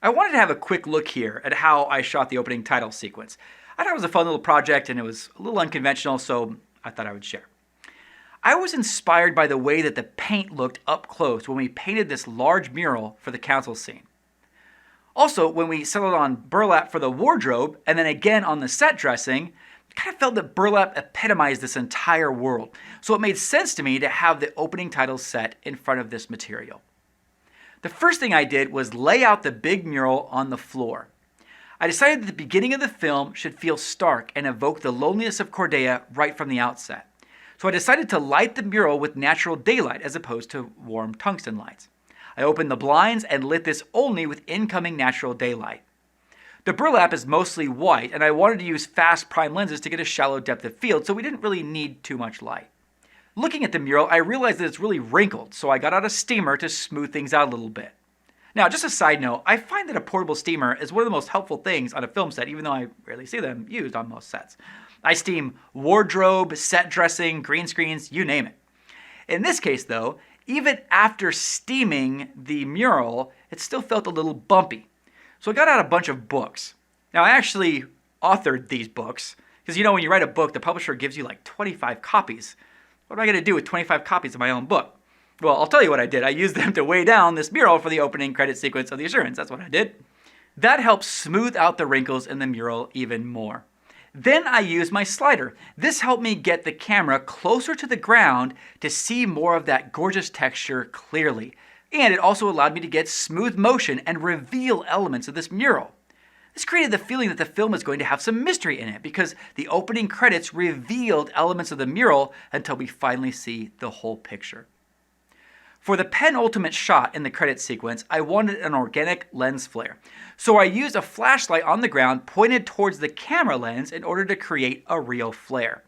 I wanted to have a quick look here at how I shot the opening title sequence. I thought it was a fun little project and it was a little unconventional, so I thought I would share. I was inspired by the way that the paint looked up close when we painted this large mural for the council scene. Also, when we settled on burlap for the wardrobe and then again on the set dressing, I kind of felt that burlap epitomized this entire world. So it made sense to me to have the opening title set in front of this material. The first thing I did was lay out the big mural on the floor. I decided that the beginning of the film should feel stark and evoke the loneliness of Cordelia right from the outset. So I decided to light the mural with natural daylight as opposed to warm tungsten lights. I opened the blinds and lit this only with incoming natural daylight. The burlap is mostly white, and I wanted to use fast prime lenses to get a shallow depth of field, so we didn't really need too much light. Looking at the mural, I realized that it's really wrinkled, so I got out a steamer to smooth things out a little bit. Now, just a side note, I find that a portable steamer is one of the most helpful things on a film set, even though I rarely see them used on most sets. I steam wardrobe, set dressing, green screens, you name it. In this case, though, even after steaming the mural, it still felt a little bumpy. So I got out a bunch of books. Now, I actually authored these books, because when you write a book, the publisher gives you like 25 copies. What am I going to do with 25 copies of my own book? Well, I'll tell you what I did. I used them to weigh down this mural for the opening credit sequence of The Assurance. That's what I did. That helped smooth out the wrinkles in the mural even more. Then I used my slider. This helped me get the camera closer to the ground to see more of that gorgeous texture clearly. And it also allowed me to get smooth motion and reveal elements of this mural. This created the feeling that the film is going to have some mystery in it because the opening credits revealed elements of the mural until we finally see the whole picture. For the penultimate shot in the credit sequence, I wanted an organic lens flare. So I used a flashlight on the ground pointed towards the camera lens in order to create a real flare.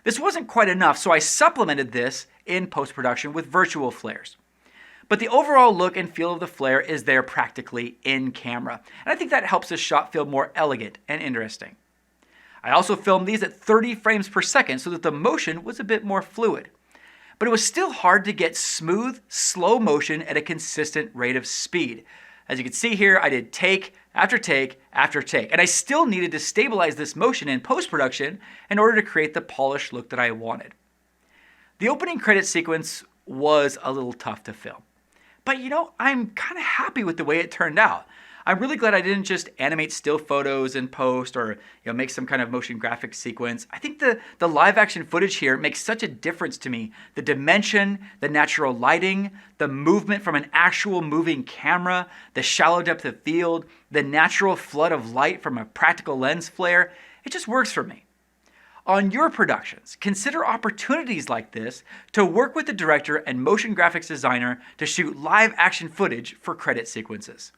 This wasn't quite enough, so I supplemented this in post-production with virtual flares. But the overall look and feel of the flare is there practically in camera. And I think that helps the shot feel more elegant and interesting. I also filmed these at 30 frames per second so that the motion was a bit more fluid. But it was still hard to get smooth, slow motion at a consistent rate of speed. As you can see here, I did take after take after take. And I still needed to stabilize this motion in post-production in order to create the polished look that I wanted. The opening credit sequence was a little tough to film. But I'm kind of happy with the way it turned out. I'm really glad I didn't just animate still photos in post or make some kind of motion graphic sequence. I think the live action footage here makes such a difference to me. The dimension, the natural lighting, the movement from an actual moving camera, the shallow depth of field, the natural flood of light from a practical lens flare, it just works for me. On your productions, consider opportunities like this to work with the director and motion graphics designer to shoot live action footage for credit sequences.